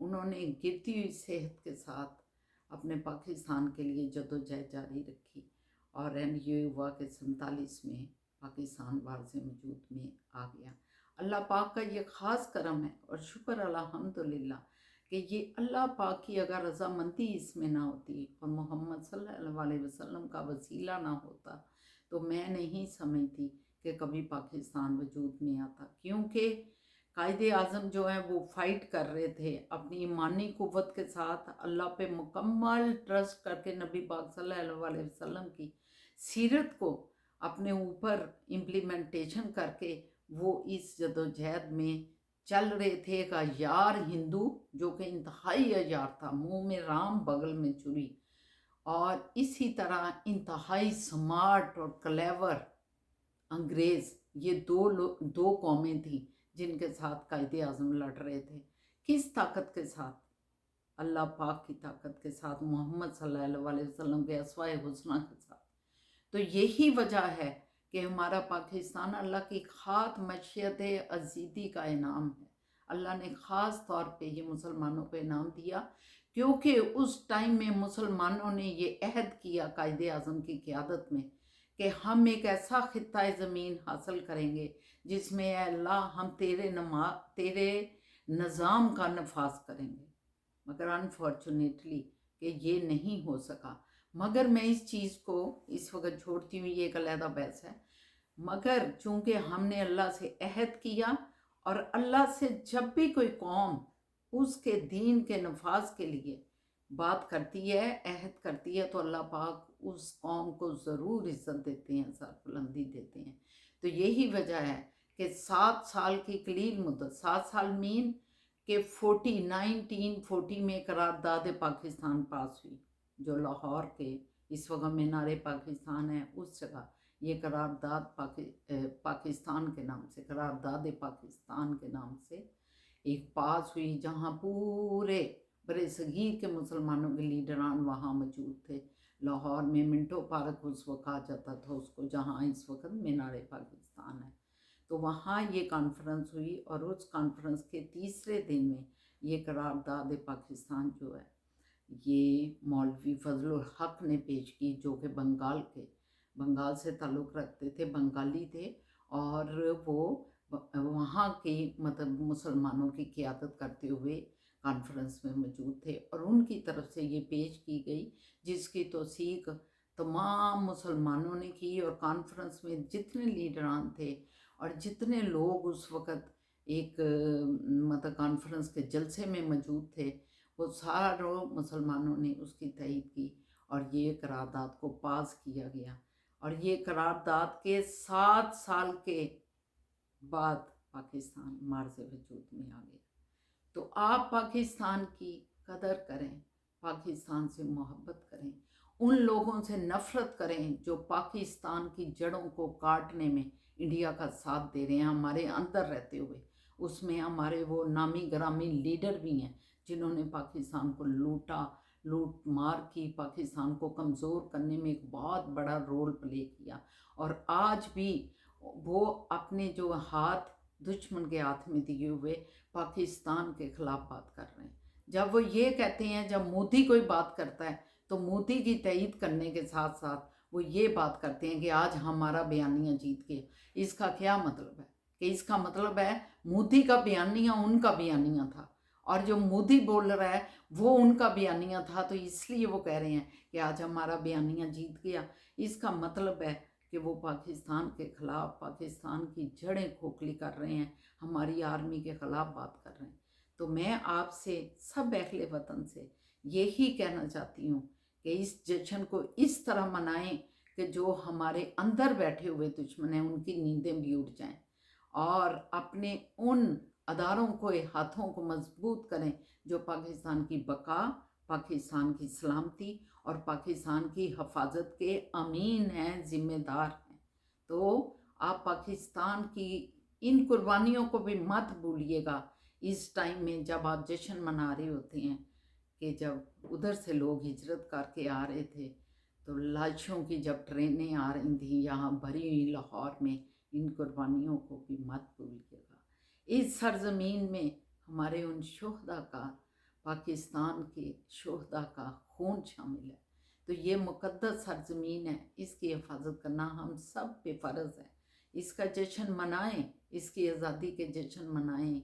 انہوں نے گرتی ہوئی صحت کے ساتھ اپنے پاکستان کے لیے جدوجہد جاری رکھی، اور یہ ہوا کہ 47 میں پاکستان واضح وجود میں آ گیا۔ اللہ پاک کا یہ خاص کرم ہے اور شکر الحمدللہ کہ یہ اللہ پاک کی اگر رضامندی اس میں نہ ہوتی اور محمد صلی اللہ علیہ وسلم کا وسیلہ نہ ہوتا تو میں نہیں سمجھتی کہ کبھی پاکستان وجود میں آتا، کیونکہ قائد اعظم جو ہیں وہ فائٹ کر رہے تھے اپنی ایمانی قوت کے ساتھ، اللہ پہ مکمل ٹرسٹ کر کے، نبی پاک صلی اللہ علیہ وسلم کی سیرت کو اپنے اوپر امپلیمنٹیشن کر کے وہ اس جدوجہد میں چل رہے تھے۔ ایک عیار ہندو جو کہ انتہائی عیار تھا، منہ میں رام بغل میں چھری، اور اسی طرح انتہائی سمارٹ اور کلیور انگریز، یہ دو قومیں تھیں جن کے ساتھ قائد اعظم لڑ رہے تھے۔ کس طاقت کے ساتھ؟ اللہ پاک کی طاقت کے ساتھ، محمد صلی اللہ علیہ وسلم کے اسوائے حسنہ کے ساتھ۔ تو یہی وجہ ہے کہ ہمارا پاکستان اللہ کی خاص مشیت عزیزی کا انعام ہے۔ اللہ نے خاص طور پہ یہ مسلمانوں پہ انعام دیا، کیونکہ اس ٹائم میں مسلمانوں نے یہ عہد کیا قائد اعظم کی قیادت میں کہ ہم ایک ایسا خطہ زمین حاصل کریں گے جس میں اے اللہ ہم تیرے نظام کا نفاذ کریں گے، مگر انفارچونیٹلی کہ یہ نہیں ہو سکا۔ مگر میں اس چیز کو اس وقت چھوڑتی ہوں، یہ ایک علیحدہ بحث ہے، مگر چونکہ ہم نے اللہ سے عہد کیا، اور اللہ سے جب بھی کوئی قوم اس کے دین کے نفاذ کے لیے بات کرتی ہے، عہد کرتی ہے، تو اللہ پاک اس قوم کو ضرور عزت دیتے ہیں، سربلندی دیتے ہیں۔ تو یہی وجہ ہے کہ 7 سال کی قلیل مدت، 7 سال مین کہ 1940 میں قرارداد پاکستان پاس ہوئی، جو لاہور کے اس وقت مینار پاکستان ہے اس جگہ یہ قرارداد پاکستان کے نام سے، قرارداد پاکستان کے نام سے ایک پاس ہوئی، جہاں پورے برے صغیر کے مسلمانوں کے لیڈران وہاں موجود تھے۔ لاہور میں منٹو پارک اس وقت کہا جاتا تھا اس کو، جہاں اس وقت مینار پاکستان ہے۔ تو وہاں یہ کانفرنس ہوئی، اور اس کانفرنس کے تیسرے دن میں یہ قرارداد پاکستان جو ہے یہ مولوی فضل الحق نے پیش کی، جو کہ بنگال سے تعلق رکھتے تھے، بنگالی تھے، اور وہ وہاں کی مطلب مسلمانوں کی قیادت کرتے ہوئے کانفرنس میں موجود تھے، اور ان کی طرف سے یہ پیش کی گئی، جس کی توثیق تمام مسلمانوں نے کی، اور کانفرنس میں جتنے لیڈران تھے اور جتنے لوگ اس وقت ایک مطلب کانفرنس کے جلسے میں موجود تھے، وہ سارے مسلمانوں نے اس کی تائید کی، اور یہ قرارداد کو پاس کیا گیا، اور یہ قرارداد کے 7 سال کے بعد پاکستان معرض وجود میں آ گیا۔ تو آپ پاکستان کی قدر کریں، پاکستان سے محبت کریں، ان لوگوں سے نفرت کریں جو پاکستان کی جڑوں کو کاٹنے میں انڈیا کا ساتھ دے رہے ہیں ہمارے اندر رہتے ہوئے۔ اس میں ہمارے وہ نامی گرامی لیڈر بھی ہیں جنہوں نے پاکستان کو لوٹ مار کی، پاکستان کو کمزور کرنے میں ایک بہت بڑا رول پلے کیا، اور آج بھی وہ اپنے جو ہاتھ دشمن کے ہاتھ میں دیے ہوئے پاکستان کے خلاف بات کر رہے ہیں۔ جب وہ یہ کہتے ہیں، جب مودی کوئی بات کرتا ہے تو مودی کی تائید کرنے کے ساتھ ساتھ وہ یہ بات کرتے ہیں کہ آج ہمارا بیانیہ جیت گیا۔ اس کا کیا مطلب ہے؟ کہ اس کا مطلب ہے مودی کا بیانیہ ان کا بیانیہ تھا، اور جو مودی بول رہا ہے وہ ان کا بیانیہ تھا، تو اس لیے وہ کہہ رہے ہیں کہ آج ہمارا بیانیہ جیت گیا۔ اس کا مطلب ہے کہ وہ پاکستان کے خلاف، پاکستان کی جڑیں کھوکھلی کر رہے ہیں، ہماری آرمی کے خلاف بات کر رہے ہیں۔ تو میں آپ سے سب اہل وطن سے یہی کہنا چاہتی ہوں کہ اس جشن کو اس طرح منائیں کہ جو ہمارے اندر بیٹھے ہوئے دشمن ہیں ان کی نیندیں بھی اٹھ جائیں، اور اپنے ان اداروں کو، ہاتھوں کو مضبوط کریں جو پاکستان کی بقا، پاکستان کی سلامتی اور پاکستان کی حفاظت کے امین ہیں، ذمہ دار ہیں۔ تو آپ پاکستان کی ان قربانیوں کو بھی مت بھولیے گا اس ٹائم میں جب آپ جشن منا رہے ہوتے ہیں، کہ جب ادھر سے لوگ ہجرت کر کے آ رہے تھے تو لاشوں کی جب ٹرینیں آ رہی تھیں یہاں بھری ہوئی لاہور میں، ان قربانیوں کو بھی مت بھولیے گا۔ اس سرزمین میں ہمارے ان شہداء کا پاکستان کے شہداء کا خون شامل ہے۔ تو یہ مقدس سرزمین ہے، اس کی حفاظت کرنا ہم سب پہ فرض ہے۔ اس کا جشن منائیں، اس کی آزادی کے جشن منائیں،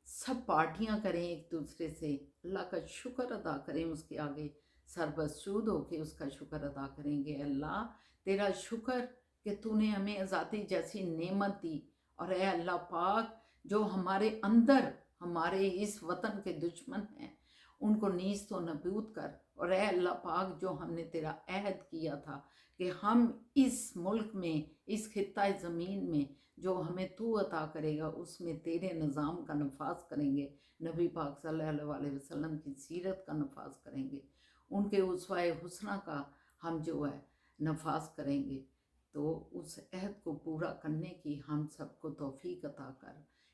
سب پارٹیاں کریں ایک دوسرے سے، اللہ کا شکر ادا کریں، اس کے آگے سربسجود ہو کے اس کا شکر ادا کریں گے۔ اللہ تیرا شکر کہ تو نے ہمیں آزادی جیسی نعمت دی، اور اے اللہ پاک جو ہمارے اندر ہمارے اس وطن کے دشمن ہیں ان کو نیست و نابود کر، اور اے اللہ پاک جو ہم نے تیرا عہد کیا تھا کہ ہم اس ملک میں، اس خطہ زمین میں جو ہمیں تو عطا کرے گا اس میں تیرے نظام کا نفاذ کریں گے، نبی پاک صلی اللہ علیہ وسلم کی سیرت کا نفاذ کریں گے، ان کے اسوہ حسنہ کا ہم جو ہے نفاذ کریں گے۔ تو اس عہد کو پورا کرنے کی ہم سب کو توفیق عطا کر۔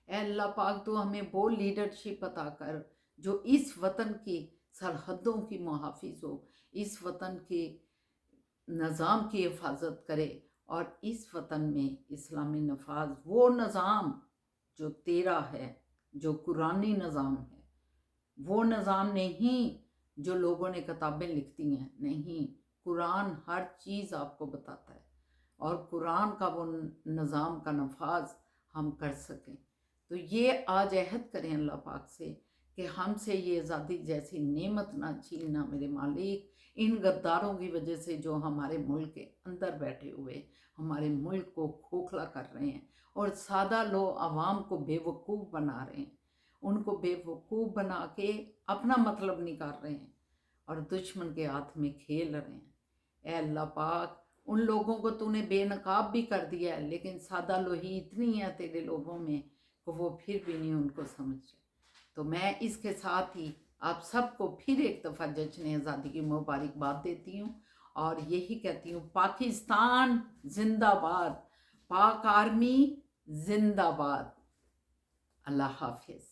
اے اللہ پاک تو ہمیں وہ لیڈرشپ عطا کر جو اس وطن کی سرحدوں کی محافظ ہو، اس وطن کے نظام کی حفاظت کرے، اور اس وطن میں اسلامی نفاذ، وہ نظام جو تیرا ہے، جو قرآنی نظام ہے، وہ نظام نہیں جو لوگوں نے کتابیں لکھتی ہیں، نہیں، قرآن ہر چیز آپ کو بتاتا ہے، اور قرآن کا وہ نظام کا نفاذ ہم کر سکیں۔ تو یہ آج عہد کریں اللہ پاک سے کہ ہم سے یہ آزادی جیسی نعمت نہ چھیننا میرے مالک، ان غداروں کی وجہ سے جو ہمارے ملک کے اندر بیٹھے ہوئے ہمارے ملک کو کھوکھلا کر رہے ہیں، اور سادہ لوگ عوام کو بے وقوف بنا رہے ہیں، ان کو بے وقوف بنا کے اپنا مطلب نکال رہے ہیں اور دشمن کے ہاتھ میں کھیل رہے ہیں۔ اے اللہ پاک ان لوگوں کو تو نے بے نقاب بھی کر دیا ہے، لیکن سادہ لوہی اتنی ہے تیرے لوگوں میں کہ وہ پھر بھی نہیں ان کو سمجھ رہے۔ تو میں اس کے ساتھ ہی آپ سب کو پھر ایک دفعہ جشن آزادی کی مبارکباد دیتی ہوں، اور یہی کہتی ہوں پاکستان زندہ باد، پاک آرمی زندہ باد۔ اللہ حافظ۔